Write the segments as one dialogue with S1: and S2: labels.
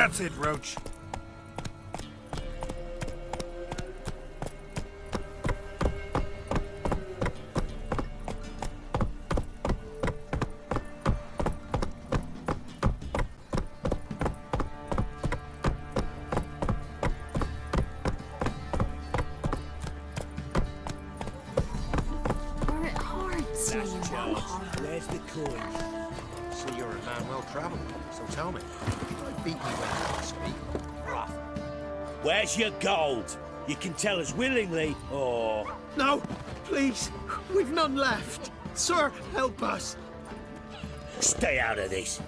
S1: That's it, Roach.
S2: Where's the coin?
S3: So you're a man well travelled, so tell me. I beat me when I speak. Rough.
S2: Where's your gold? You can tell us willingly, or...
S4: No, please. We've none left. Sir, help us.
S2: Stay out of this.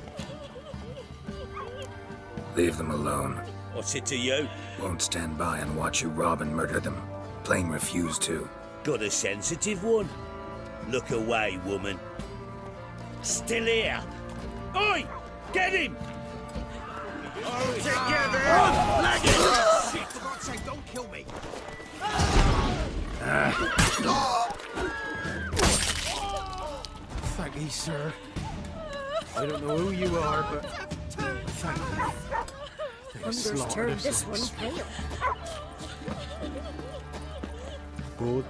S5: Leave them alone.
S2: What's it to you?
S5: Won't stand by and watch you rob and murder them. Plain refuse to.
S2: Got a sensitive one? Look away, woman. Still here. Oi! Get him!
S3: All together!
S1: Shit, for God's sake, don't kill me.
S4: Thank you, sir. I don't know who you are, but thank you. They slaughtered us
S6: this
S4: like
S6: one
S4: swine.
S6: pale.
S4: Good.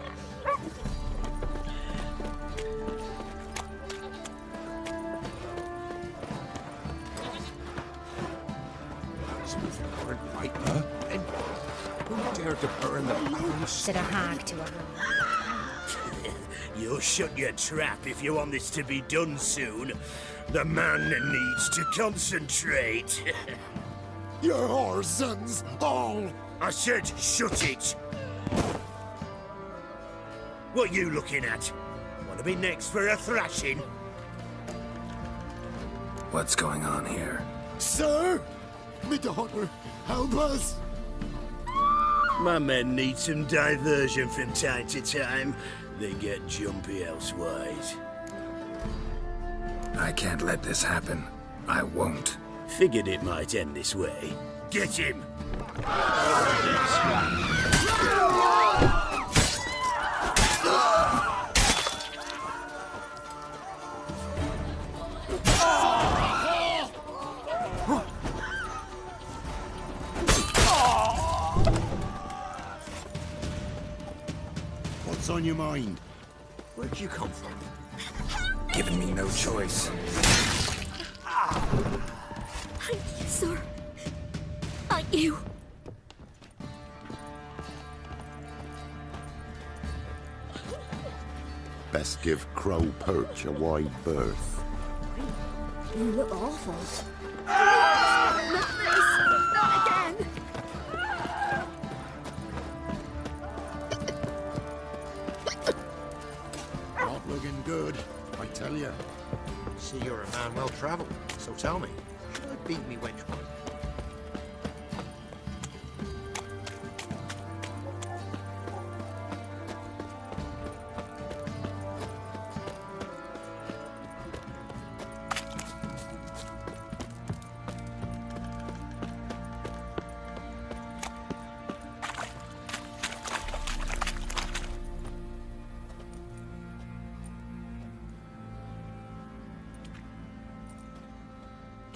S1: Something weren't right, huh? And who dared to burn the Baron's...
S6: Said a hag to her.
S2: You'll shut your trap if you want this to be done soon. The man needs to concentrate.
S1: You're our sons, all!
S2: I said shut it! What you looking at? Want to be next for a thrashing?
S5: What's going on here?
S1: Sir! Me daughter, help us!
S2: My men need some diversion from time to time. They get jumpy elsewise.
S5: I can't let this happen. I won't.
S2: Figured it might end this way. Get him!
S1: What's on your mind?
S3: Where'd you come from?
S5: Giving me no choice.
S6: Thank you, sir. Thank you.
S7: Best give Crow Perch a wide berth.
S6: You look awful. Not this! Not again!
S1: Not looking good, I tell you.
S3: See, you're a man well travelled, so tell me. Should I beat me wench one?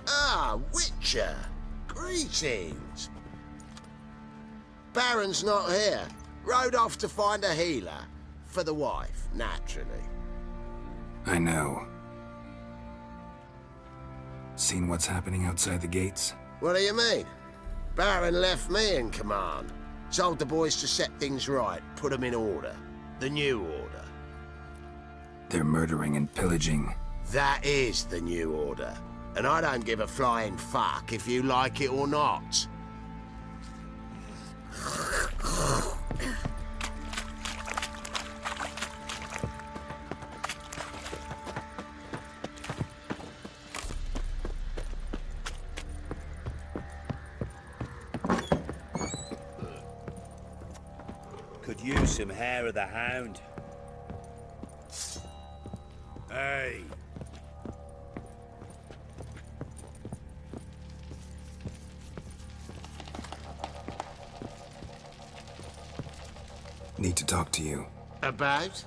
S3: Ah, Witcher! Greetings! Baron's not here. Rode off to find a healer. For the wife, naturally.
S5: I know. Seen what's happening outside the gates?
S3: What do you mean? Baron left me in command. Told the boys to set things right, put them in order. The new order.
S5: They're murdering and pillaging.
S3: That is the new order. And I don't give a flying fuck if you like it or not.
S2: Could use some hair of the hound.
S1: Hey,
S5: Need to talk to you.
S3: About?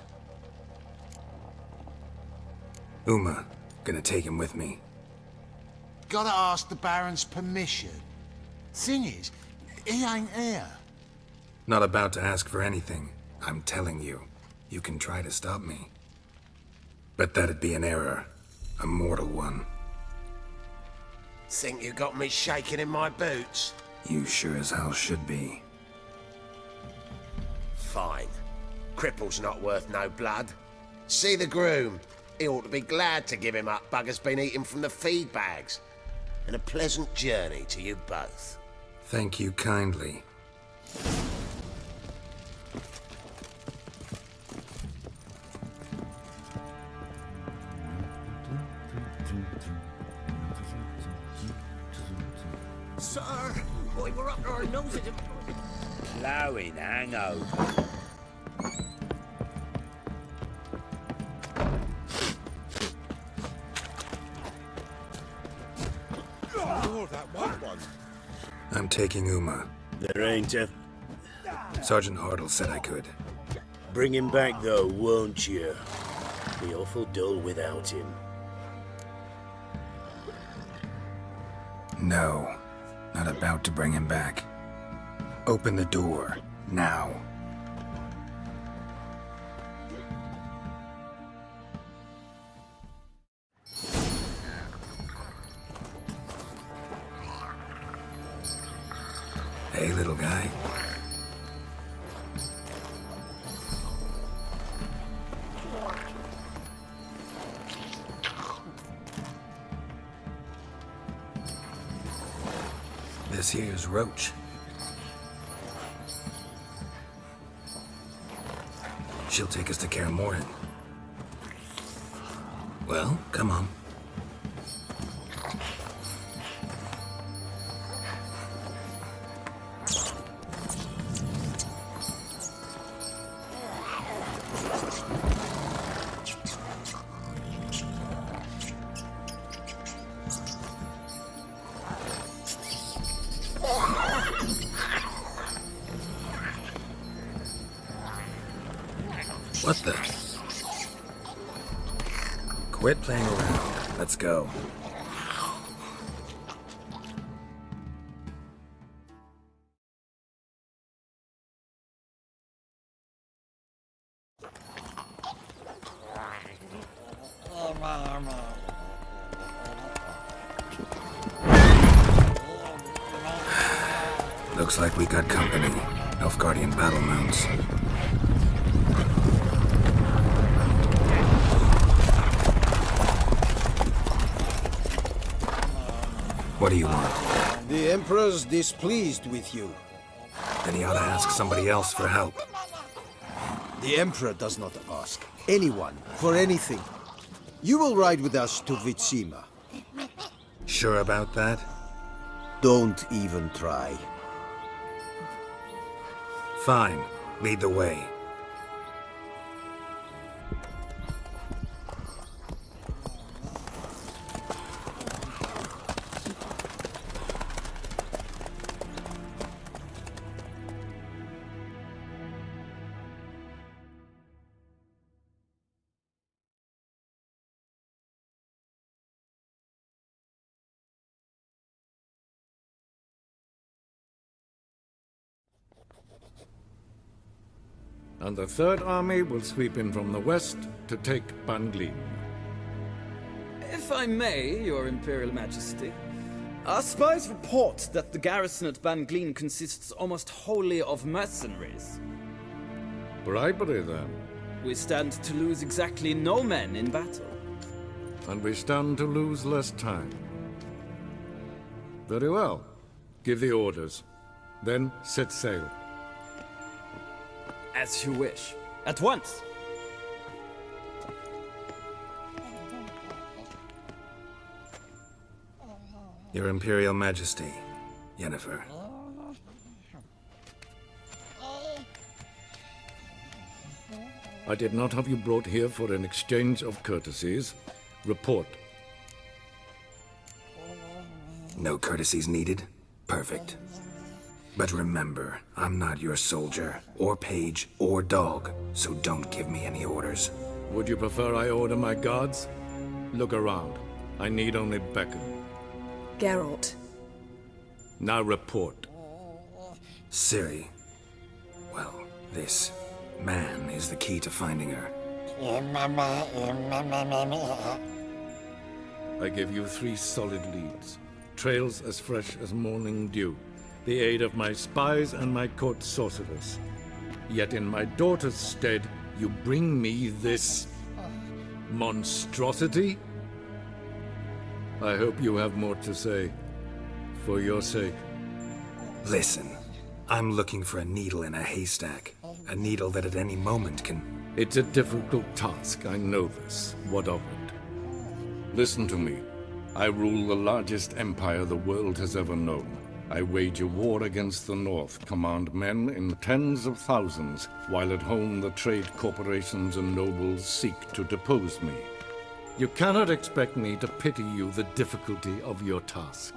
S5: Uma, gonna take him with me.
S8: Gotta ask the Baron's permission.
S1: Thing is, he ain't here.
S5: Not about to ask for anything. I'm telling you. You can try to stop me. But that'd be an error. A mortal one.
S3: Think you got me shaking in my boots?
S5: You sure as hell should be.
S3: Fine. Cripple's not worth no blood. See the groom. He ought to be glad to give him up. Bugger's been eating from the feed bags. And a pleasant journey to you both.
S5: Thank you kindly.
S2: Sir, we were up to our noses in ploughing hangover.
S1: Oh, that white one.
S5: I'm taking Uma.
S2: There ain't a...
S5: Sergeant Hartle said I could.
S2: Bring him back, though, won't you? Be awful dull without him.
S5: No. Not about to bring him back. Open the door. Now. Hey, little guy. This here's Roach. She'll take us to Kaer Morhen. Well, come on. What the? Quit playing around. Let's go. Looks like we got company. Nilfgaardian battle mounts. What do you want?
S4: The Emperor's displeased with you.
S5: Then he ought to ask somebody else for help.
S4: The Emperor does not ask anyone for anything. You will ride with us to Vitsima.
S5: Sure about that?
S4: Don't even try.
S5: Fine. Lead the way.
S8: And the Third Army will sweep in from the west to take Ban-Glin.
S9: If I may, Your Imperial Majesty, our spies report that the garrison at Ban-Glin consists almost wholly of mercenaries.
S8: Bribery, then.
S9: We stand to lose exactly no men in battle.
S8: And we stand to lose less time. Very well. Give the orders. Then set sail.
S9: As you wish. At once!
S5: Your Imperial Majesty, Yennefer.
S8: I did not have you brought here for an exchange of courtesies. Report.
S5: No courtesies needed? Perfect. But remember, I'm not your soldier, or page, or dog, so don't give me any orders.
S8: Would you prefer I order my guards? Look around. I need only beckon.
S10: Geralt,
S8: Now report.
S5: Ciri. Well, this man is the key to finding her.
S8: I give you 3 solid leads. Trails as fresh as morning dew. The aid of my spies and my court sorcerers. Yet in my daughter's stead, you bring me this monstrosity? I hope you have more to say. For your sake.
S5: Listen, I'm looking for a needle in a haystack. A needle that at any moment can...
S8: It's a difficult task, I know this. What of it? Listen to me. I rule the largest empire the world has ever known. I wage a war against the North, command men in tens of thousands, while at home the trade corporations and nobles seek to depose me. You cannot expect me to pity you the difficulty of your task.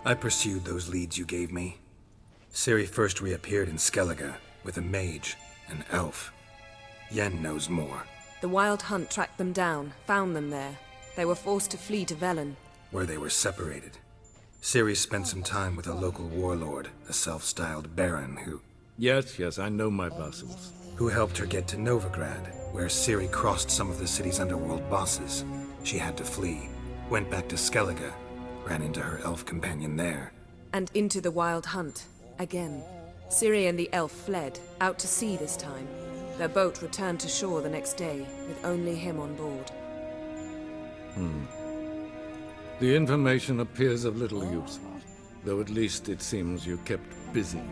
S5: I pursued those leads you gave me. Ciri first reappeared in Skellige with a mage, an elf. Yen knows more.
S10: The Wild Hunt tracked them down, found them there. They were forced to flee to Velen.
S5: Where they were separated. Ciri spent some time with a local warlord, a self-styled baron who...
S8: Yes, I know my vassals.
S5: Who helped her get to Novigrad, where Ciri crossed some of the city's underworld bosses. She had to flee, went back to Skellige, ran into her elf companion there.
S10: And into the Wild Hunt, again. Ciri and the elf fled, out to sea this time. Their boat returned to shore the next day, with only him on board.
S8: The information appears of little use, though at least it seems you kept busy.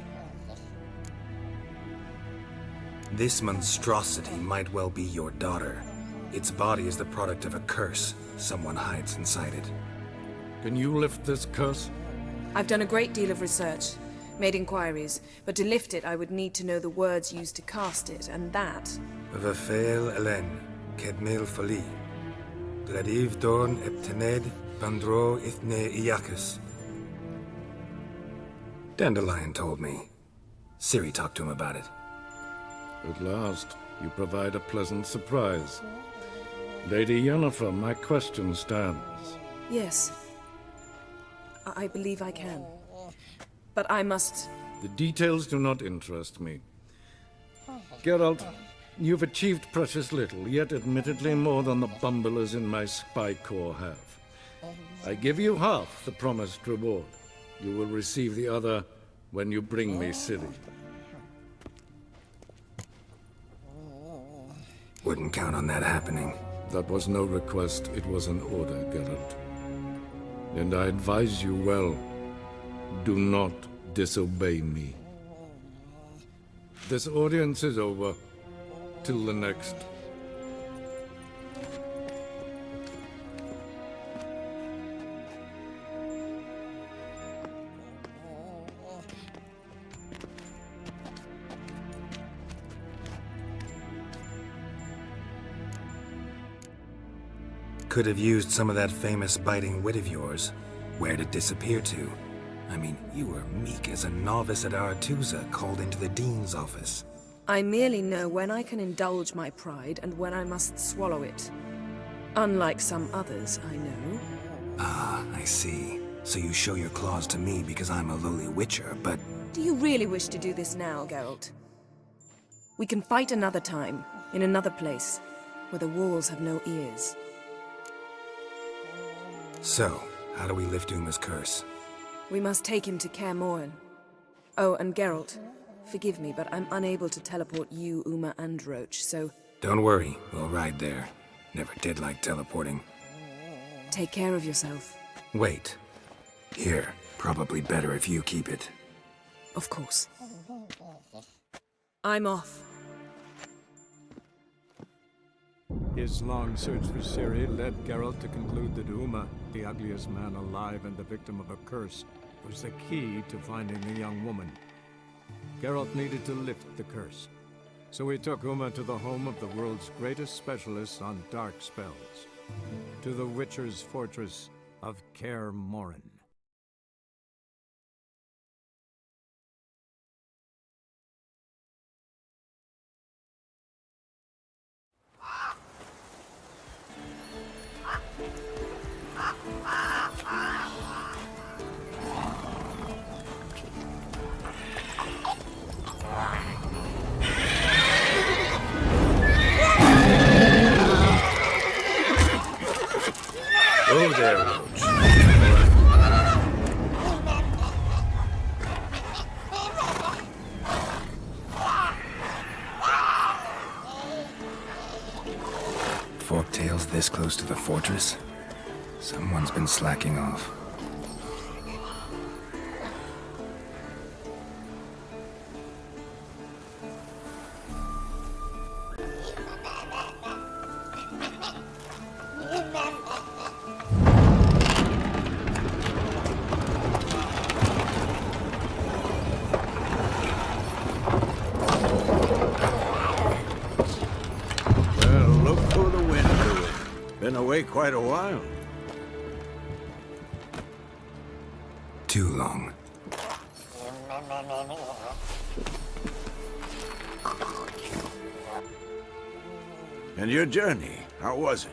S5: This monstrosity might well be your daughter. Its body is the product of a curse. Someone hides inside it.
S8: Can you lift this curse?
S10: I've done a great deal of research, made inquiries, but to lift it I would need to know the words used to cast it, and that...
S5: Vafeil Elen, Kedmil Fali. Gladiv Dorn Eptened, Pandro Ithne Iacus. Dandelion told me. Ciri talked to him about it.
S8: At last, you provide a pleasant surprise. Lady Yennefer, my question stands.
S10: Yes. I believe I can. But I must...
S8: The details do not interest me. Geralt, you've achieved precious little, yet admittedly more than the bumblers in my spy corps have. I give you half the promised reward. You will receive the other when you bring me Ciri.
S5: Wouldn't count on that happening.
S8: That was no request, it was an order, Geralt. And I advise you well, do not disobey me. This audience is over. Till the next.
S5: Could have used some of that famous biting wit of yours. Where'd it disappear to? I mean, you were meek as a novice at Aretuza called into the Dean's office.
S10: I merely know when I can indulge my pride and when I must swallow it. Unlike some others, I know.
S5: Ah, I see. So you show your claws to me because I'm a lowly witcher, but...
S10: Do you really wish to do this now, Geralt? We can fight another time, in another place, where the walls have no ears.
S5: So, how do we lift Uma's curse?
S10: We must take him to Kaer Morhen. Oh, and Geralt, forgive me, but I'm unable to teleport you, Uma, and Roach, so...
S5: Don't worry, we'll ride there. Never did like teleporting.
S10: Take care of yourself.
S5: Wait. Here, probably better if you keep it.
S10: Of course. I'm off.
S11: His long search for Ciri led Geralt to conclude that Uma, the ugliest man alive and the victim of a curse, was the key to finding the young woman. Geralt needed to lift the curse, so he took Uma to the home of the world's greatest specialists on dark spells, to the Witcher's fortress of Kaer Morhen.
S5: close to the fortress? Someone's been slacking off.
S11: Well, look who the wind blew in. Been away quite a while.
S5: Too long.
S11: And your journey, how was it?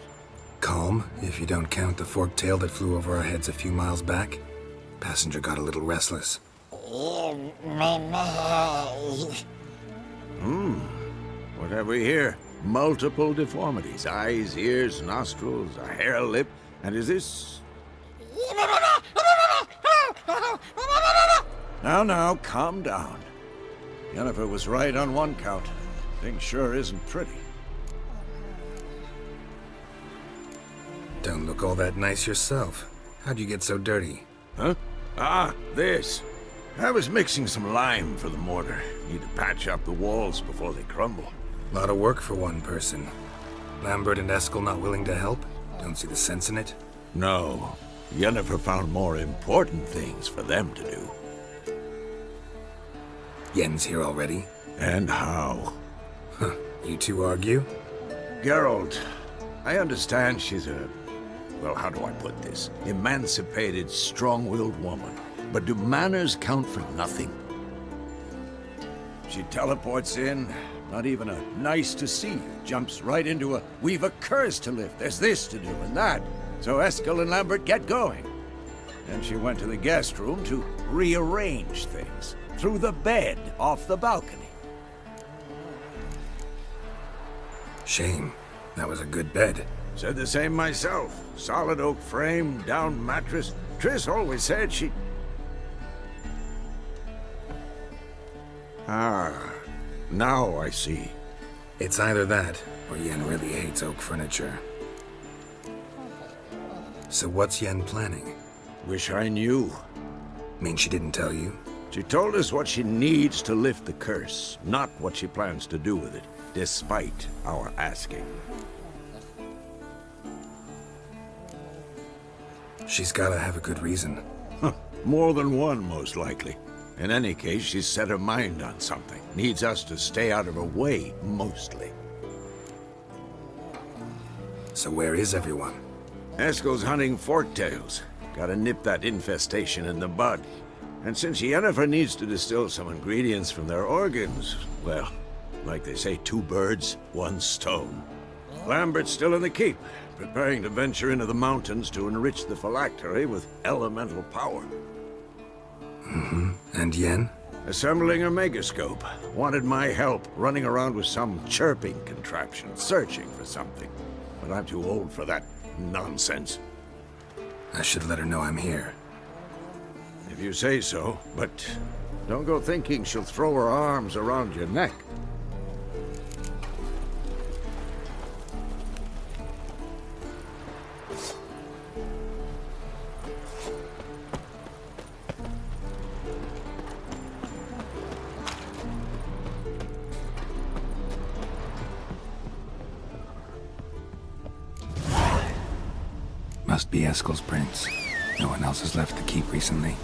S5: Calm, if you don't count the forked tail that flew over our heads a few miles back. Passenger got a little restless.
S11: What have we here? Multiple deformities. Eyes, ears, nostrils, a hair lip. And is this... Now, calm down. Yennefer was right on one count. Thing sure isn't pretty.
S5: Don't look all that nice yourself. How'd you get so dirty?
S11: Huh? Ah, this. I was mixing some lime for the mortar. Need to patch up the walls before they crumble.
S5: Lot of work for one person. Lambert and Eskel not willing to help? Don't see the sense in it?
S11: No. Yennefer found more important things for them to do.
S5: Yen's here already?
S11: And how?
S5: Huh. You two argue?
S11: Geralt, I understand she's a... well, how do I put this? Emancipated, strong-willed woman. But do manners count for nothing? She teleports in, not even a nice to see you. Jumps right into a, we've a curse to lift, there's this to do and that. So Eskel and Lambert get going. Then she went to the guest room to rearrange things. Through the bed, off the balcony.
S5: Shame. That was a good bed.
S11: Said the same myself. Solid oak frame, down mattress. Triss always said she... Ah, now I see.
S5: It's either that, or Yen really hates oak furniture. So what's Yen planning?
S11: Wish I knew.
S5: Mean she didn't tell you?
S11: She told us what she needs to lift the curse, not what she plans to do with it, despite our asking.
S5: She's gotta have a good reason.
S11: More than one, most likely. In any case, she's set her mind on something. Needs us to stay out of her way, mostly.
S5: So where is everyone?
S11: Eskel's hunting forktails. Gotta nip that infestation in the bud. And since Yennefer needs to distill some ingredients from their organs, well, like they say, 2 birds, 1 stone. Lambert's still in the keep, preparing to venture into the mountains to enrich the phylactery with elemental power.
S5: Mm-hmm. And Yen?
S11: Assembling a megascope. Wanted my help, running around with some chirping contraption, searching for something. But I'm too old for that nonsense.
S5: I should let her know I'm here.
S11: If you say so, but don't go thinking she'll throw her arms around your neck.
S5: Must be Eskel's prince. No one else has left the keep recently.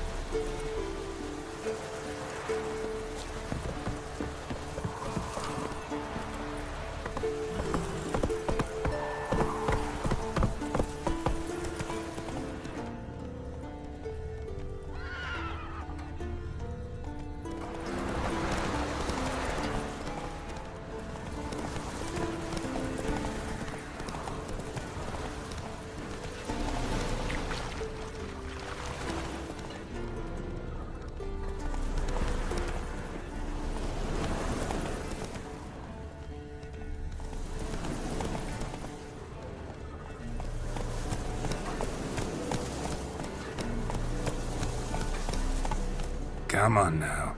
S5: Come on now.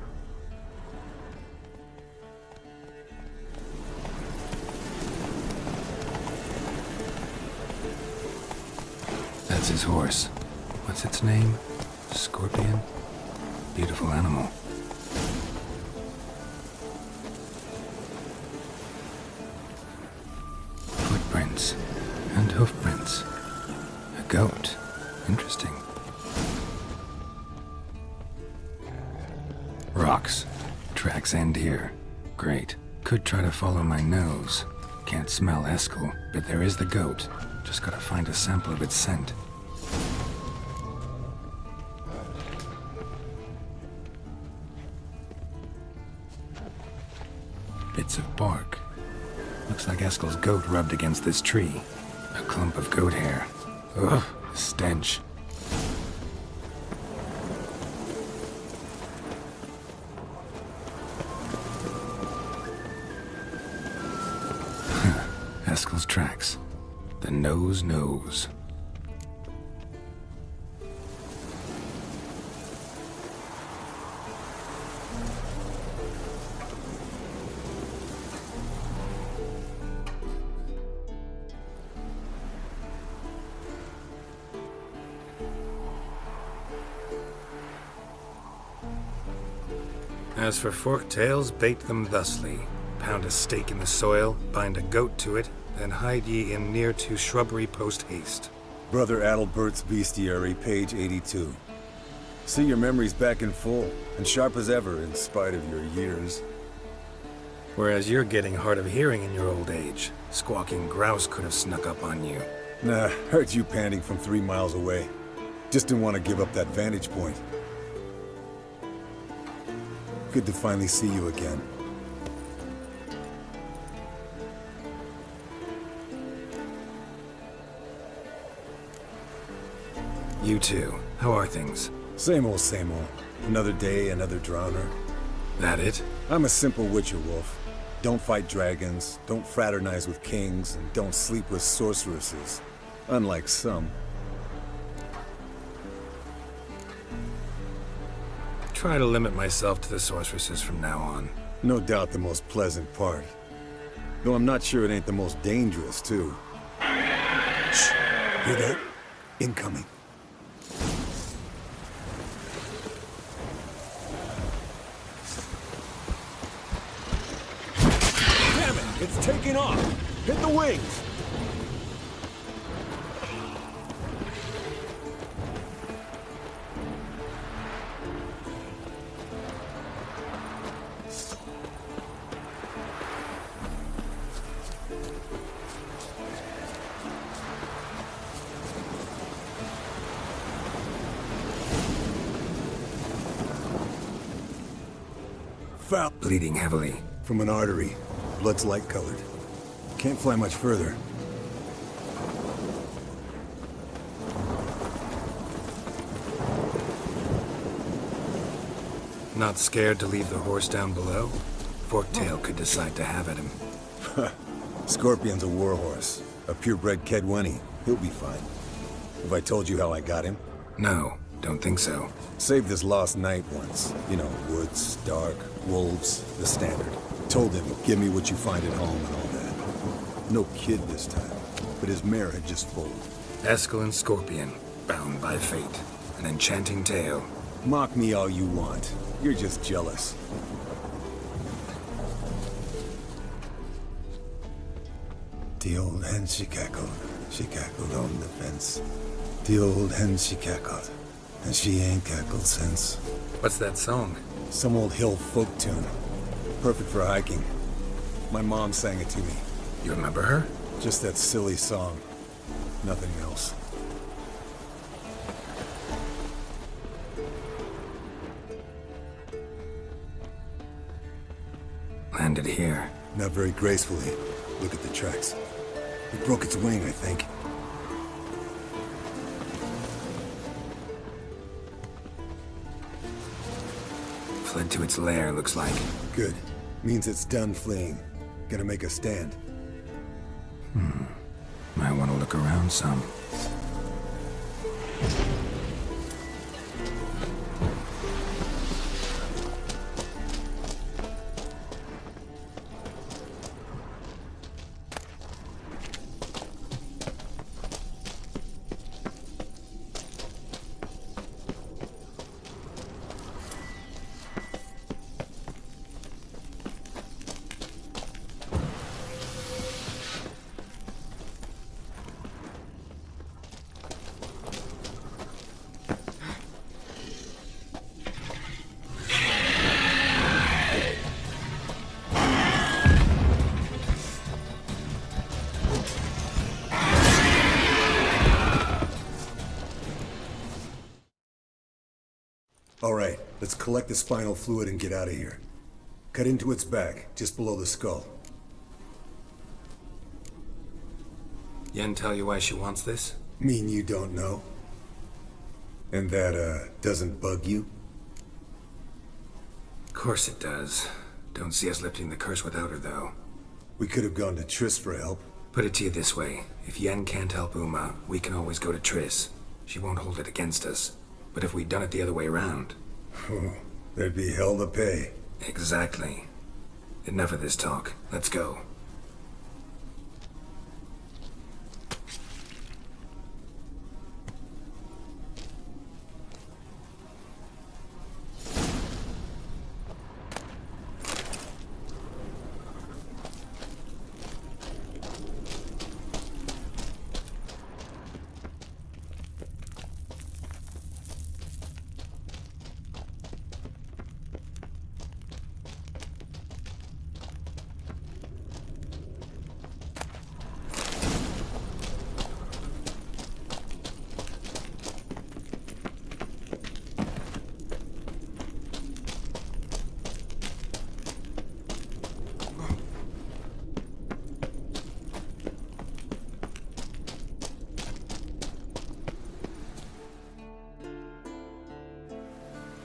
S5: horse. What's its name? Scorpion? Beautiful animal. Footprints and hoofprints. A goat. Interesting. Rocks. Tracks end here. Great. Could try to follow my nose. Can't smell Eskel, but there is the goat. Just gotta find a sample of its scent. Bits of bark. Looks like Eskel's goat rubbed against this tree. A clump of goat hair. Ugh, the stench. Eskel's tracks. The nose knows. As for forked tails, bait them thusly. Pound a stake in the soil, bind a goat to it, then hide ye in near to shrubbery post haste.
S12: Brother Adalbert's Bestiary, page 82. See your memories back in full, and sharp as ever in spite of your years.
S5: Whereas you're getting hard of hearing in your old age. Squawking grouse could have snuck up on you.
S12: Nah, heard you panting from 3 miles away. Just didn't want to give up that vantage point. Good to finally see you again.
S5: You too. How are things?
S12: Same old, same old. Another day, another drowner.
S5: That it?
S12: I'm a simple witcher wolf. Don't fight dragons, don't fraternize with kings, and don't sleep with sorceresses. Unlike some.
S5: Try to limit myself to the sorceresses from now on.
S12: No doubt the most pleasant part. Though I'm not sure it ain't the most dangerous, too. Shh! Hear that? Incoming. Damn it! It's taking off! Hit the wings! Foul.
S5: Bleeding heavily.
S12: From an artery. Blood's light-colored. Can't fly much further.
S5: Not scared to leave the horse down below? Forktail could decide to have at him.
S12: Scorpion's a warhorse. A purebred Pt1. He'll be fine. Have I told you how I got him?
S5: No, don't think so.
S12: Saved this lost knight once. You know, woods, dark, wolves, the standard. Told him, give me what you find at home and all that. No kid this time, but his mare had just foaled.
S5: Eskel and Scorpion, bound by fate. An enchanting tale.
S12: Mock me all you want. You're just jealous. The old hen, she cackled. She cackled on the fence. The old hen, she cackled. And she ain't cackled since.
S5: What's that song?
S12: Some old hill folk tune. Perfect for hiking. My mom sang it to me.
S5: You remember her?
S12: Just that silly song. Nothing else.
S5: Landed here.
S12: Not very gracefully. Look at the tracks. It broke its wing, I think.
S5: Fled to its lair, looks like.
S12: Good. Means it's done fleeing. Gonna make a stand.
S5: Might want to look around some.
S12: All right, let's collect the spinal fluid and get out of here. Cut into its back, just below the skull.
S5: Yen tell you why she wants this?
S12: Mean you don't know? And that, doesn't bug you?
S5: Of course it does. Don't see us lifting the curse without her, though.
S12: We could have gone to Triss for help.
S5: Put it to you this way. If Yen can't help Uma, we can always go to Triss. She won't hold it against us. But if we'd done it the other way around...
S12: There'd be hell to pay.
S5: Exactly. Enough of this talk. Let's go.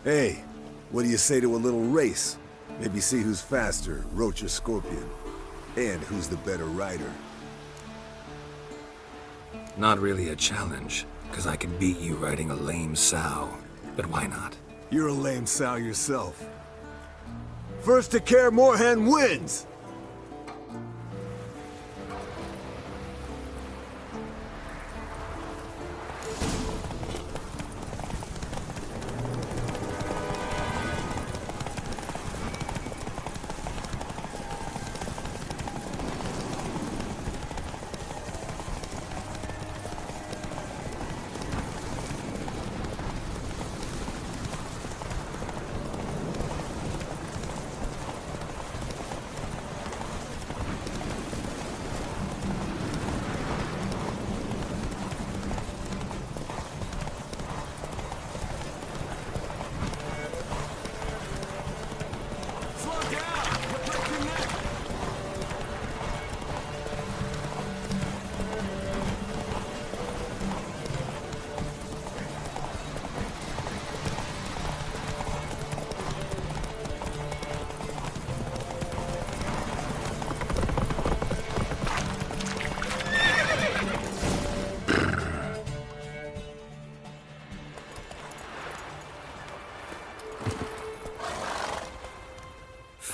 S12: Hey, what do you say to a little race? Maybe see who's faster, Roach or Scorpion. And who's the better rider.
S5: Not really a challenge, because I could beat you riding a lame sow. But why not?
S12: You're a lame sow yourself. First to Kaer Morhen wins!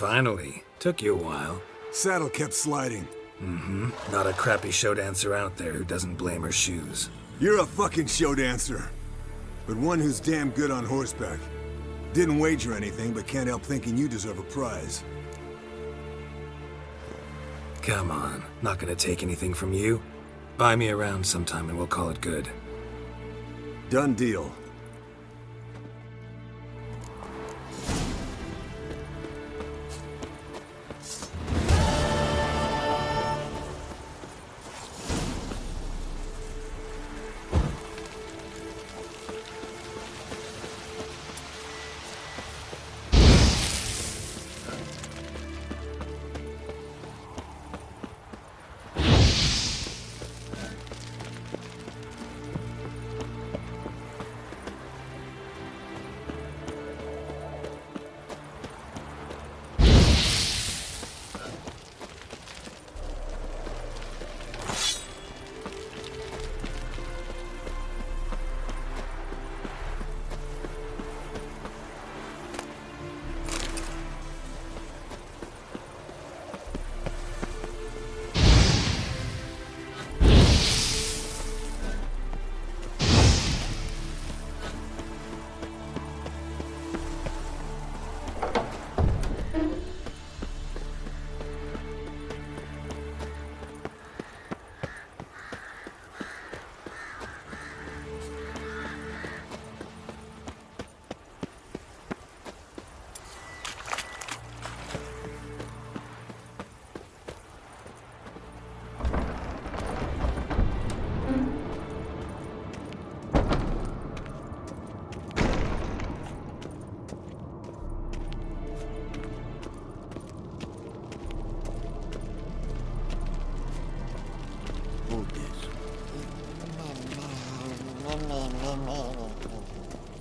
S5: Finally. Took you a while.
S12: Saddle kept sliding.
S5: Mm-hmm. Not a crappy show dancer out there who doesn't blame her shoes.
S12: You're a fucking show dancer. But one who's damn good on horseback. Didn't wager anything, but can't help thinking you deserve a prize.
S5: Come on. Not gonna take anything from you. Buy me around sometime and we'll call it good.
S12: Done deal.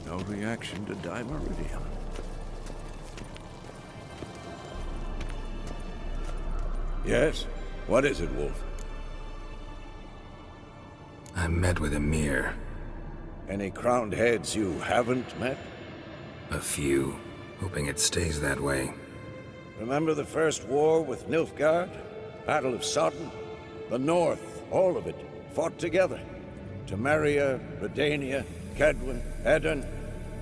S11: No reaction to dimeridium. Yes? What is it, Wolf?
S5: I met with Emir.
S11: Any crowned heads you haven't met?
S5: A few. Hoping it stays that way.
S11: Remember the first war with Nilfgaard? Battle of Sodden? The North, all of it, fought together. Temeria, Redania, Kedwin, Edirn,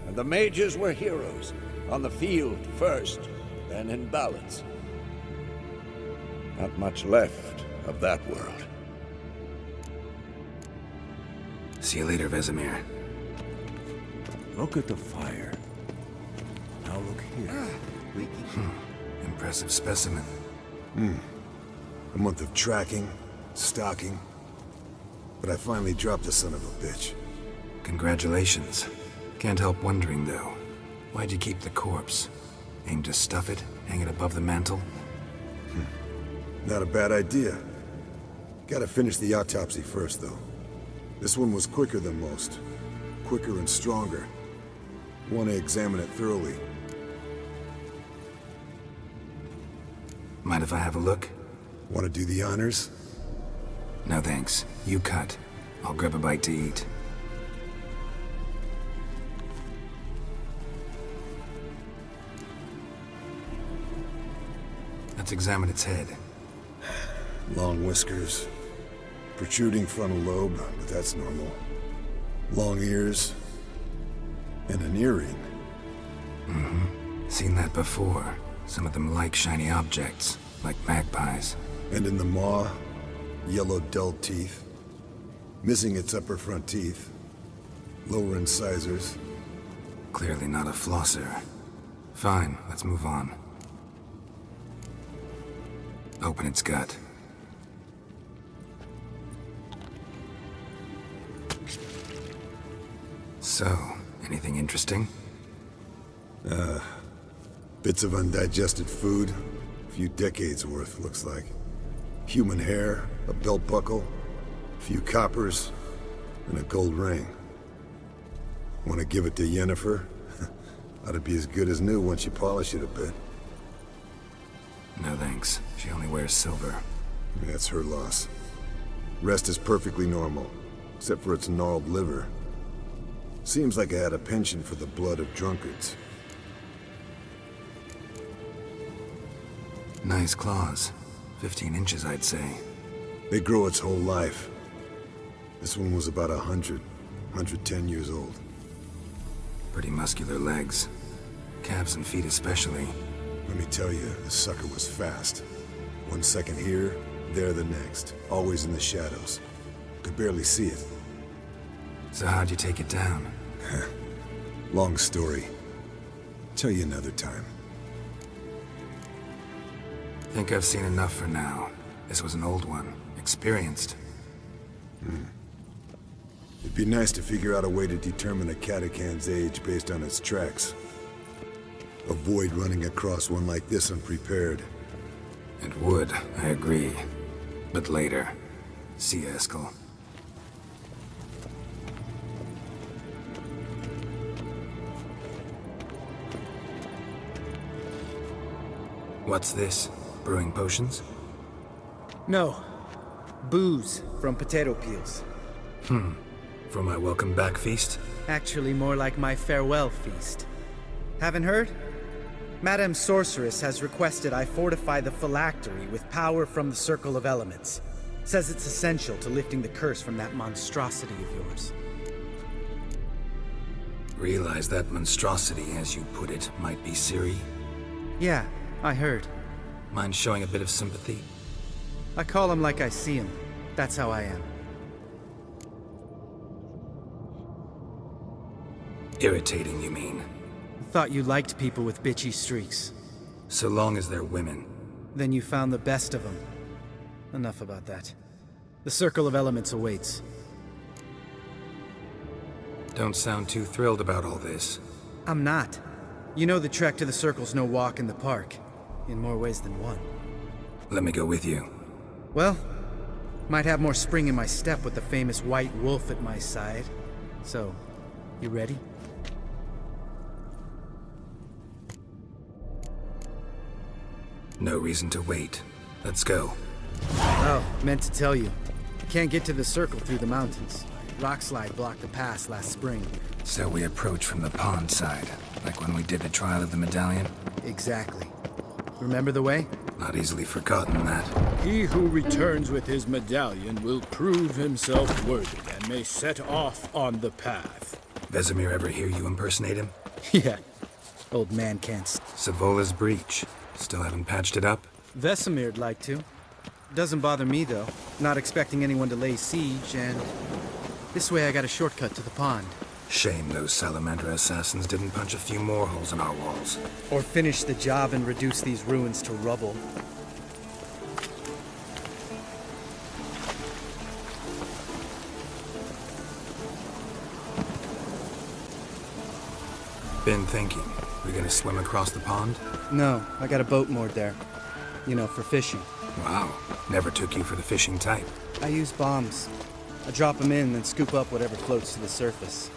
S11: and the mages were heroes. On the field first, then in balance. Not much left of that world.
S5: See you later, Vesemir.
S11: Look at the fire. Now look here.
S5: Impressive specimen.
S12: A month of tracking, stalking. But I finally dropped the son of a bitch.
S5: Congratulations. Can't help wondering, though. Why'd you keep the corpse? Aim to stuff it? Hang it above the mantle?
S12: Not a bad idea. Gotta finish the autopsy first, though. This one was quicker than most. Quicker and stronger. Want to examine it thoroughly.
S5: Mind if I have a look?
S12: Want to do the honors?
S5: No thanks. You cut. I'll grab a bite to eat. Let's examine its head.
S12: Long whiskers. Protruding frontal lobe, but that's normal. Long ears. And an earring.
S5: Seen that before. Some of them like shiny objects, like magpies.
S12: And in the maw, yellow dull teeth. Missing its upper front teeth. Lower incisors.
S5: Clearly not a flosser. Fine, let's move on. Open its gut. So, anything interesting?
S12: Bits of undigested food. A few decades worth, looks like. Human hair, a belt buckle, a few coppers, and a gold ring. Want to give it to Yennefer? Ought to be as good as new once you polish it a bit.
S5: No thanks. She only wears silver.
S12: That's her loss. Rest is perfectly normal, except for its gnarled liver. Seems like I had a penchant for the blood of drunkards.
S5: Nice claws. 15 inches, I'd say.
S12: They grow its whole life. This one was about 110 years old.
S5: Pretty muscular legs. Calves and feet especially.
S12: Let me tell you, the sucker was fast. 1 second here, there the next. Always in the shadows. Could barely see it.
S5: So how'd you take it down?
S12: Long story. Tell you another time.
S5: Think I've seen enough for now. This was an old one. Experienced.
S12: It'd be nice to figure out a way to determine a catacan's age based on its tracks. Avoid running across one like this unprepared.
S5: It would, I agree. But later. See ya, Eskel. What's this? Brewing potions?
S13: No. Booze from potato peels.
S5: For my welcome back feast?
S13: Actually, more like my farewell feast. Haven't heard? Madame Sorceress has requested I fortify the phylactery with power from the Circle of Elements. Says it's essential to lifting the curse from that monstrosity of yours.
S5: Realize that monstrosity, as you put it, might be Ciri?
S13: Yeah, I heard.
S5: Mind showing a bit of sympathy?
S13: I call him like I see him. That's how I am.
S5: Irritating, you mean?
S13: Thought you liked people with bitchy streaks.
S5: So long as they're women.
S13: Then you found the best of them. Enough about that. The Circle of Elements awaits.
S5: Don't sound too thrilled about all this.
S13: I'm not. You know the trek to the Circle's no walk in the park. In more ways than one.
S5: Let me go with you.
S13: Well, might have more spring in my step with the famous White Wolf at my side. So, you ready?
S5: No reason to wait. Let's go.
S13: Oh, meant to tell you. Can't get to the circle through the mountains. Rockslide blocked the pass last spring.
S5: So we approach from the pond side, like when we did the trial of the medallion?
S13: Exactly. Remember the way?
S5: Not easily forgotten, that.
S14: He who returns with his medallion will prove himself worthy and may set off on the path.
S5: Vesemir ever hear you impersonate him?
S13: Yeah. Old man can't.
S5: Savola's breach. Still haven't patched it up?
S13: Vesemir'd like to. Doesn't bother me, though. Not expecting anyone to lay siege, and this way I got a shortcut to the pond.
S5: Shame those Salamander assassins didn't punch a few more holes in our walls.
S13: Or finish the job and reduce these ruins to rubble.
S5: Been thinking. We gonna swim across the pond?
S13: No, I got a boat moored there. You know, for fishing.
S5: Wow. Never took you for the fishing type.
S13: I use bombs. I drop them in, then scoop up whatever floats to the surface.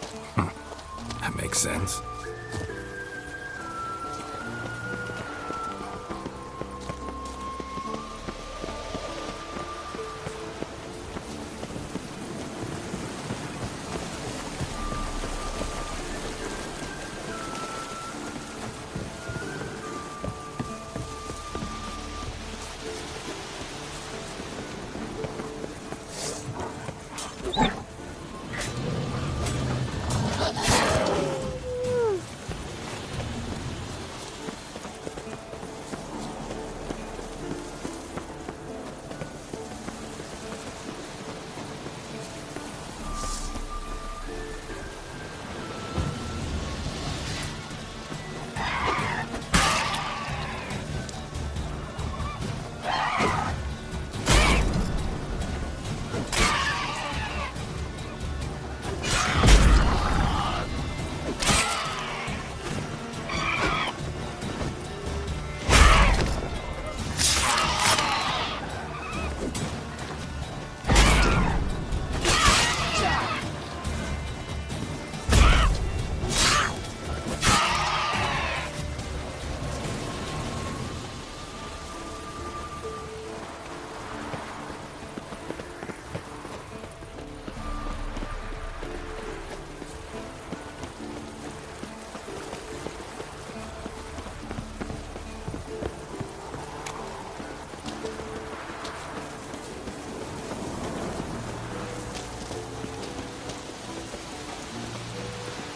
S5: That makes sense.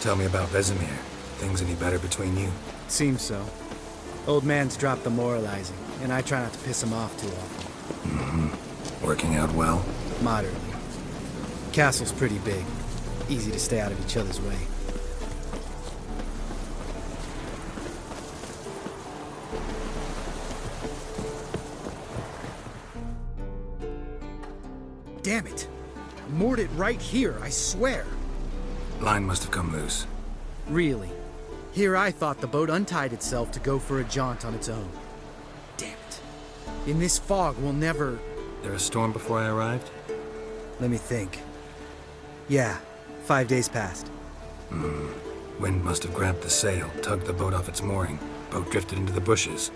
S5: Tell me about Vesemir. Things any better between you?
S13: Seems so. Old man's dropped the moralizing, and I try not to piss him off too often.
S5: Mm-hmm. Working out well?
S13: Moderately. Castle's pretty big. Easy to stay out of each other's way. Damn it! Moored it right here, I swear!
S5: Line must have come loose.
S13: Really? Here I thought the boat untied itself to go for a jaunt on its own. Damn it. In this fog, we'll never...
S5: There a storm before I arrived?
S13: Let me think. Yeah, 5 days passed.
S5: Wind must have grabbed the sail, tugged the boat off its mooring. Boat drifted into the bushes.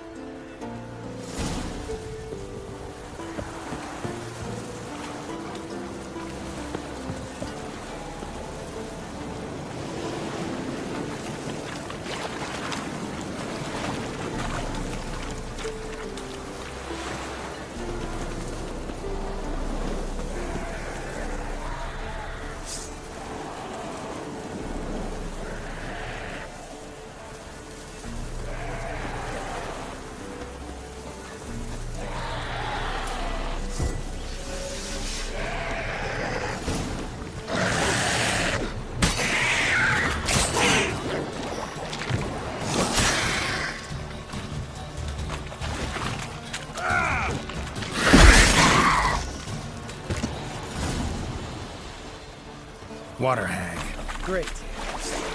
S5: Water hag.
S13: Great.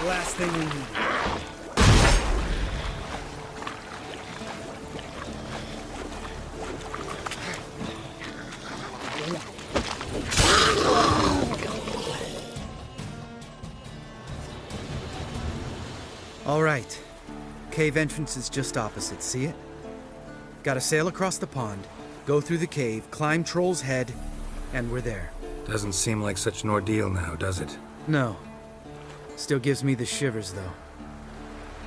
S13: Last thing we need. All right. Cave entrance is just opposite, see it? Gotta sail across the pond, go through the cave, climb Troll's Head, and we're there.
S5: Doesn't seem like such an ordeal now, does it?
S13: No. Still gives me the shivers, though.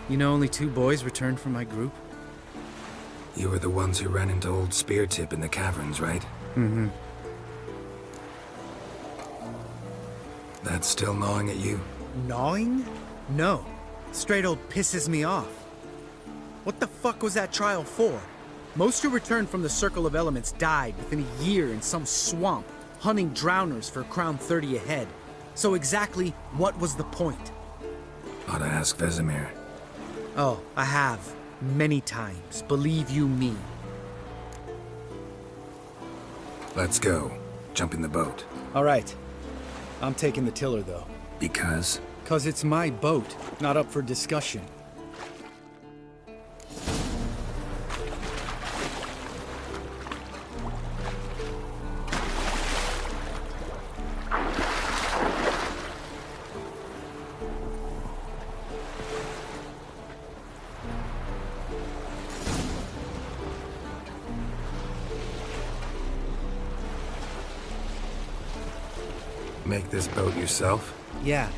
S13: You know only 2 boys returned from my group?
S5: You were the ones who ran into old Speartip in the caverns, right?
S13: Mm-hmm.
S5: That's still gnawing at you?
S13: Gnawing? No. Straight old pisses me off. What the fuck was that trial for? Most who returned from the Circle of Elements died within a year in some swamp, hunting drowners for Crown 30 a head. So exactly what was the point?
S5: Ought to ask Vesemir.
S13: Oh, I have. Many times. Believe you me.
S5: Let's go. Jump in the boat.
S13: All right. I'm taking the tiller, though.
S5: Because?
S13: 'Cause it's my boat, not up for discussion.
S5: Make this boat yourself?
S13: Yeah.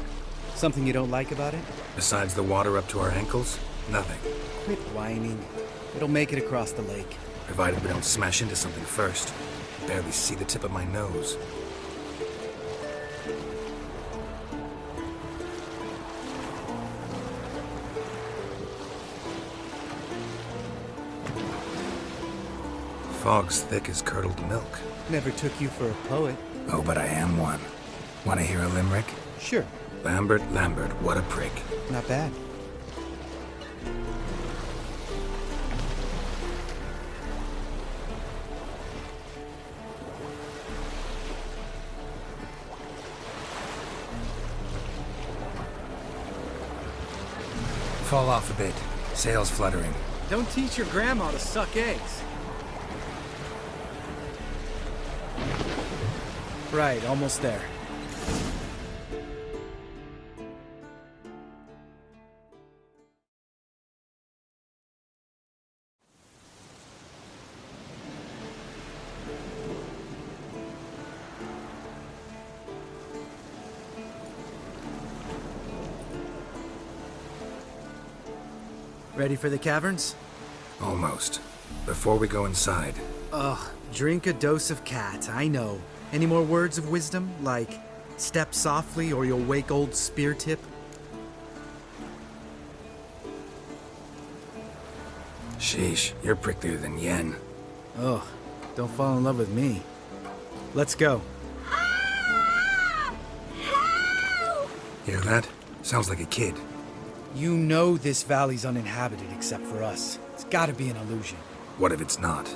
S13: Something you don't like about it?
S5: Besides the water up to our ankles? Nothing.
S13: Quit whining. It'll make it across the lake.
S5: Provided we don't smash into something first. Barely see the tip of my nose. Fog's thick as curdled milk.
S13: Never took you for a poet.
S5: Oh, but I am one. Want to hear a limerick?
S13: Sure.
S5: Lambert, what a prick.
S13: Not bad.
S5: Fall off a bit. Sails fluttering.
S13: Don't teach your grandma to suck eggs. Right, almost there. Ready for the caverns?
S5: Almost. Before we go inside.
S13: Ugh, drink a dose of cat, I know. Any more words of wisdom, like step softly or you'll wake old Speartip?
S5: Sheesh, you're pricklier than Yen.
S13: Ugh, don't fall in love with me. Let's go.
S5: Hear that? Sounds like a kid.
S13: You know this valley's uninhabited except for us. It's gotta be an illusion.
S5: What if it's not?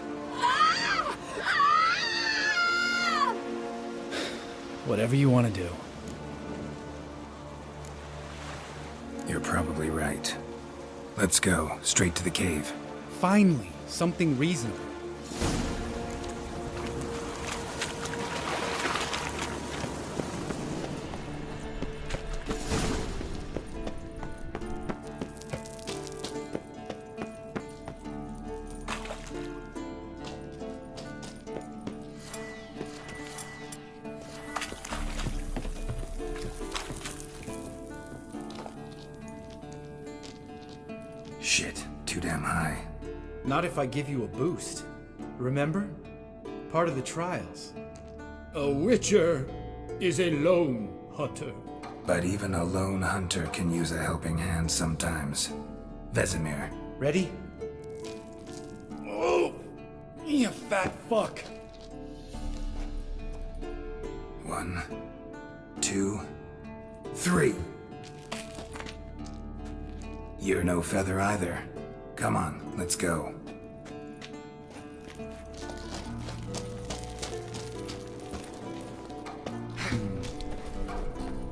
S13: Whatever you want to do.
S5: You're probably right. Let's go, straight to the cave.
S13: Finally, something reasonable.
S5: Shit, too damn high.
S13: Not if I give you a boost. Remember? Part of the trials.
S14: A witcher is a lone hunter.
S5: But even a lone hunter can use a helping hand sometimes. Vesemir.
S13: Ready? Oh! You fat fuck!
S5: 1, 2, 3. You're no feather either. Come on, let's go.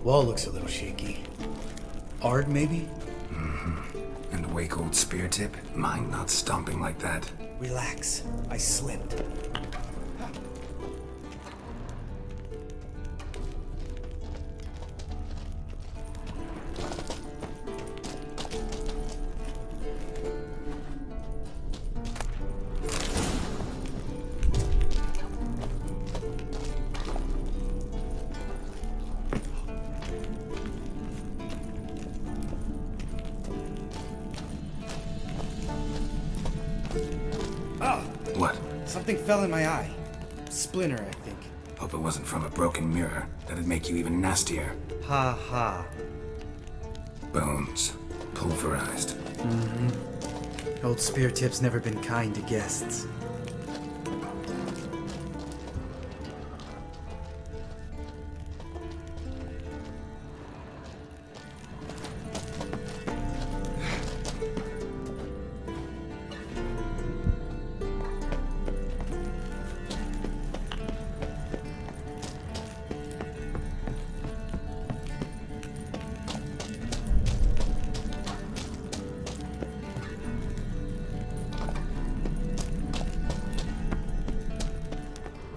S13: Wall looks a little shaky. Ard, maybe?
S5: Mm-hmm. And wake old Speartip? Mind not stomping like that.
S13: Relax. I slipped. Something fell in my eye. Splinter, I think.
S5: Hope it wasn't from a broken mirror. That'd make you even nastier.
S13: Ha ha.
S5: Bones. Pulverized.
S13: Old Spear Tip's never been kind to guests.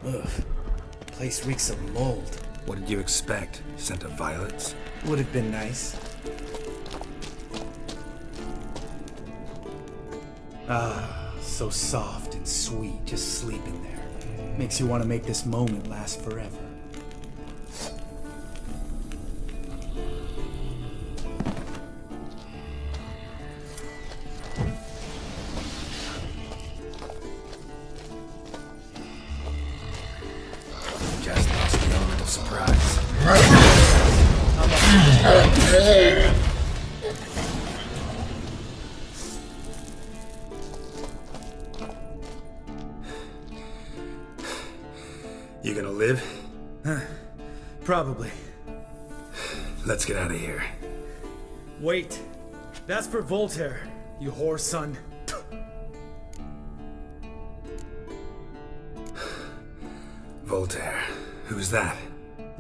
S13: Ugh. Place reeks of mold.
S5: What did you expect? Scent of violets?
S13: Would have been nice. Ah, so soft and sweet, just sleeping there. Makes you want to make this moment last forever.
S5: Just lost the element of surprise. You gonna live?
S13: Probably.
S5: Let's get out of here.
S13: Wait. That's for Voltaire, you whore son.
S5: Voltaire. Who's that?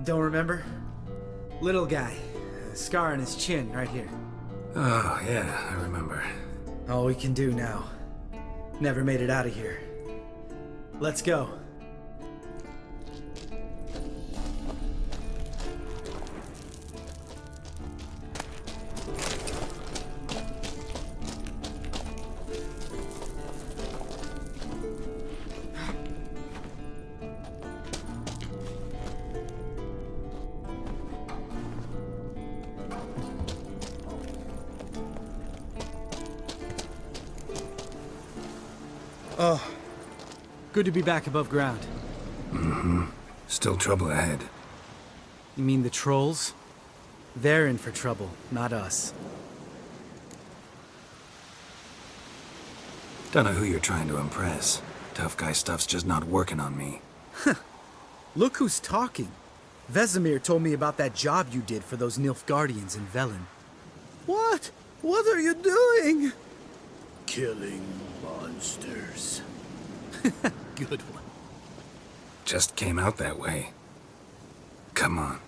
S13: Don't remember? Little guy. Scar on his chin, right here.
S5: Oh, yeah, I remember.
S13: All we can do now. Never made it out of here. Let's go. Oh, good to be back above ground.
S5: Still trouble ahead.
S13: You mean the trolls? They're in for trouble, not us.
S5: Don't know who you're trying to impress. Tough guy stuff's just not working on me.
S13: Look who's talking. Vesemir told me about that job you did for those Nilfgaardians in Velen. What? What are you doing?
S14: Killing monsters.
S13: Good one.
S5: Just came out that way. Come on.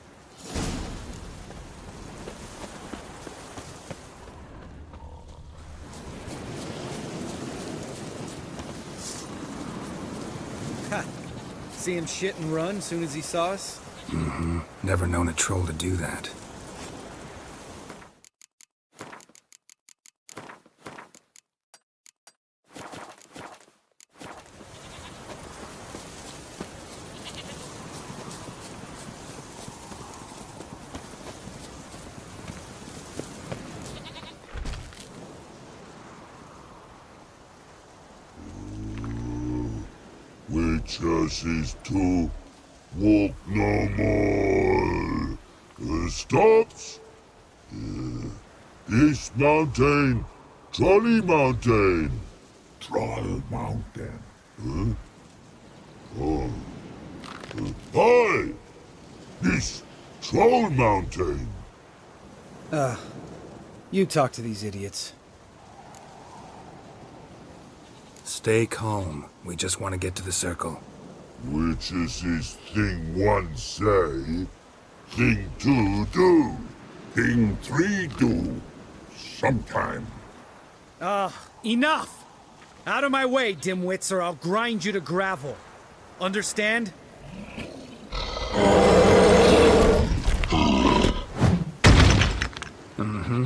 S13: Ha! See him shit and run as soon as he saw us?
S5: Never known a troll to do that.
S7: Witches is to walk no more. Stops. East Mountain, Trolley Mountain. Troll Mountain. Huh? Oh. Hi! This Troll Mountain.
S13: You talk to these idiots.
S5: Stay calm. We just want to get to the circle.
S7: Witches is thing one say, thing two do, thing three do, sometime.
S13: Enough! Out of my way, dimwits, or I'll grind you to gravel. Understand?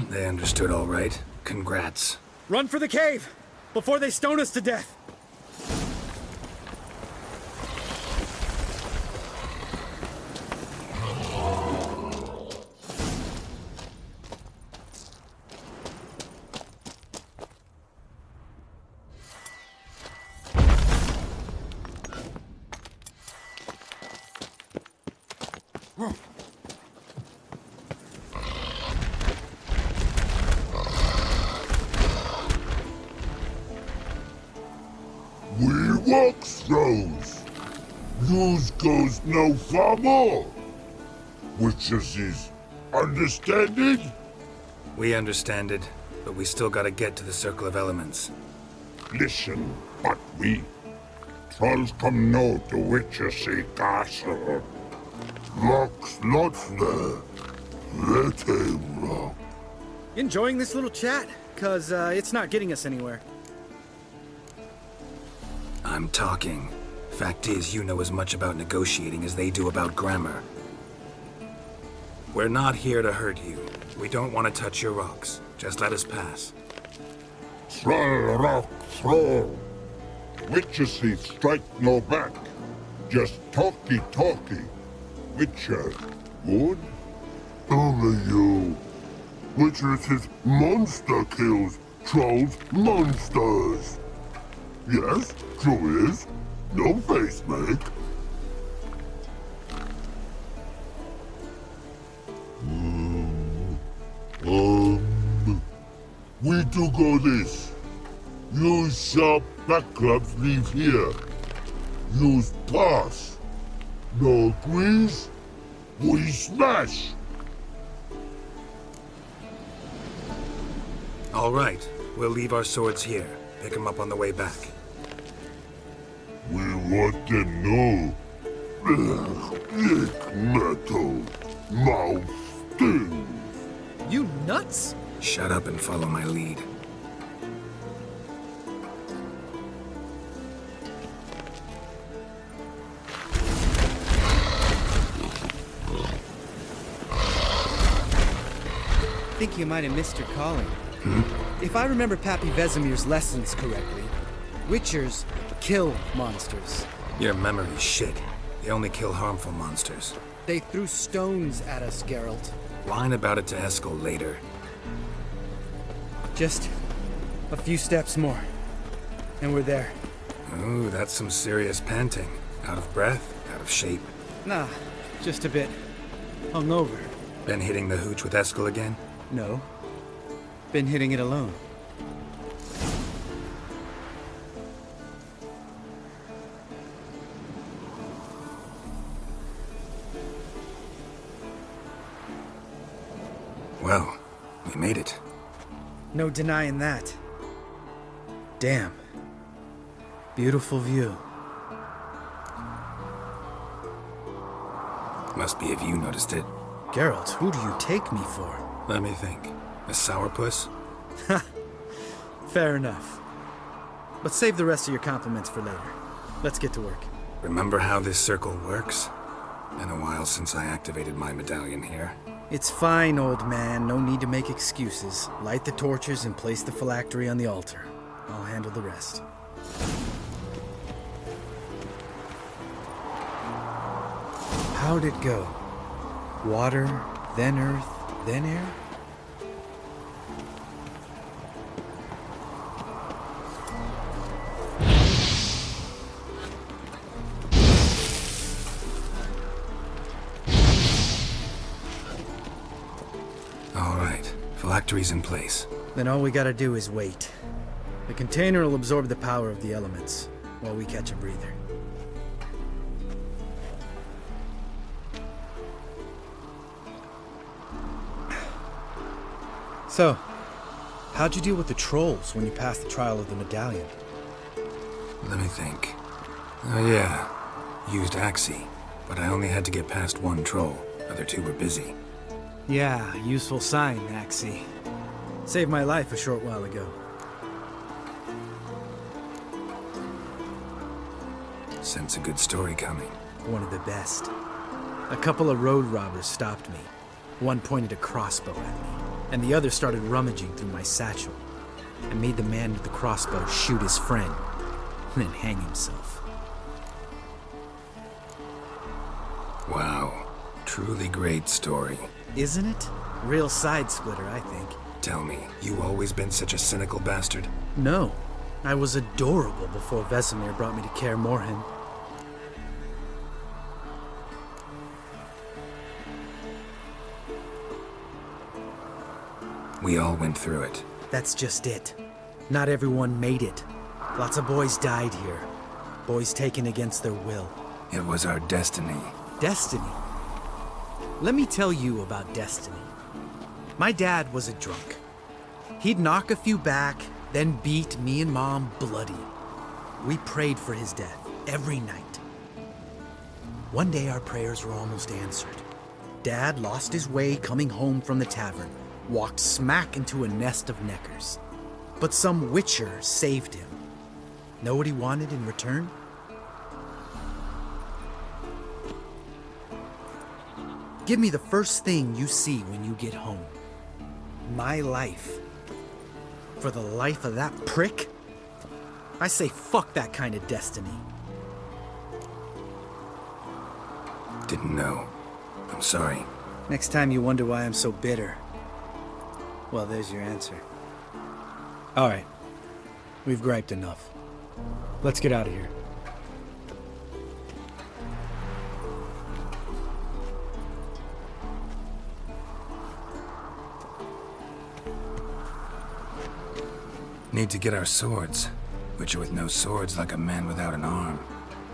S5: They understood all right. Congrats.
S13: Run for the cave! Before they stone us to death!
S15: rocks throws. News goes no far more. Witches is understand it?
S5: We understand it, but we still gotta get to the Circle of Elements.
S15: Listen, but we trolls come no to Witchersea Castle. Rocks lots there. Let him rock.
S13: Enjoying this little chat? Cause it's not getting us anywhere.
S5: I'm talking. Fact is, you know as much about negotiating as they do about grammar. We're not here to hurt you. We don't want to touch your rocks. Just let us pass.
S15: Troll rock throw. Witchersea strike no back. Just talky. Witcher, good? Only you. Witchersea monster kills trolls monsters. Yes, true is. No face make. We do go this. Use sharp back clubs leave here. Use pass. No agrees? We smash.
S5: All right, we'll leave our swords here. Pick them up on the way back.
S15: We want them know. Lick metal. Mouth stings.
S13: You nuts?
S5: Shut up and follow my lead.
S13: I think you might have missed your calling. If I remember Pappy Vesemir's lessons correctly, Witchers kill monsters.
S5: Your memory's shit. They only kill harmful monsters.
S13: They threw stones at us, Geralt.
S5: Whine about it to Eskel later.
S13: Just a few steps more, and we're there.
S5: Ooh, that's some serious panting. Out of breath? Out of shape?
S13: Nah, just a bit. Hungover.
S5: Been hitting the hooch with Eskel again?
S13: No. Been hitting it alone.
S5: Well, we made it.
S13: No denying that. Damn. Beautiful view.
S5: Must be if you noticed it.
S13: Geralt, who do you take me for?
S5: Let me think. A sourpuss?
S13: Fair enough. But save the rest of your compliments for later. Let's get to work.
S5: Remember how this circle works? Been a while since I activated my medallion here.
S13: It's fine, old man. No need to make excuses. Light the torches and place the phylactery on the altar. I'll handle the rest. How'd it go? Water, then earth, then air?
S5: All right, phylactery's in place.
S13: Then all we gotta do is wait. The container will absorb the power of the elements, while we catch a breather. So, how'd you deal with the trolls when you passed the trial of the medallion?
S5: Let me think. Oh yeah, used Axii, but I only had to get past one troll. Other two were busy.
S13: Yeah, useful sign, Axii. Saved my life a short while ago.
S5: Sense a good story coming.
S13: One of the best. A couple of road robbers stopped me. One pointed a crossbow at me, and the other started rummaging through my satchel. I made the man with the crossbow shoot his friend, and then hang himself.
S5: Wow, truly great story.
S13: Isn't it? Real side splitter, I think.
S5: Tell me, you always been such a cynical bastard?
S13: No. I was adorable before Vesemir brought me to Kaer Morhen.
S5: We all went through it.
S13: That's just it. Not everyone made it. Lots of boys died here. Boys taken against their will.
S5: It was our destiny.
S13: Destiny? Let me tell you about destiny. My dad was a drunk. He'd knock a few back, then beat me and Mom bloody. We prayed for his death every night. One day our prayers were almost answered. Dad lost his way coming home from the tavern, walked smack into a nest of neckers. But some witcher saved him. Know what he wanted in return? Give me the first thing you see when you get home. My life. For the life of that prick? I say fuck that kind of destiny.
S5: Didn't know. I'm sorry.
S13: Next time you wonder why I'm so bitter, well, there's your answer. All right. We've griped enough. Let's get out of here.
S5: Need to get our swords. Witcher with no swords like a man without an arm.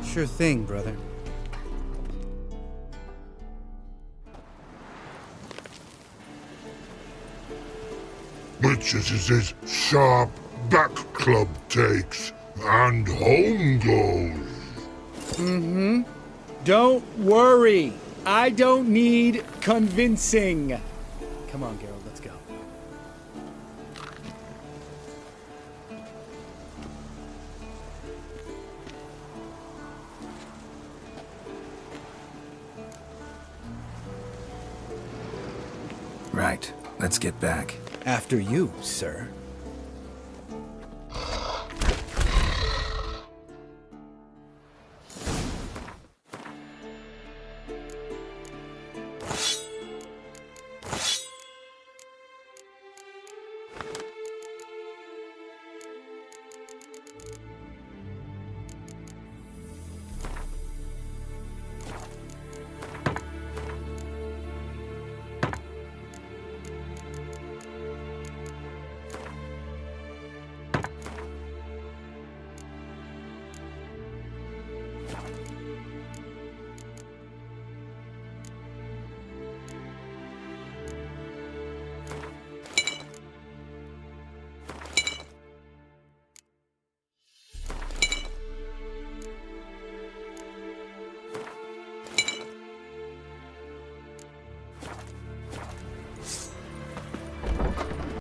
S13: Sure thing, brother.
S15: Witches is his sharp back club takes, and home goes.
S14: Mm-hmm. Don't worry. I don't need convincing.
S13: Come on, Geralt, let's go.
S5: Right. Let's get back.
S13: After you, sir.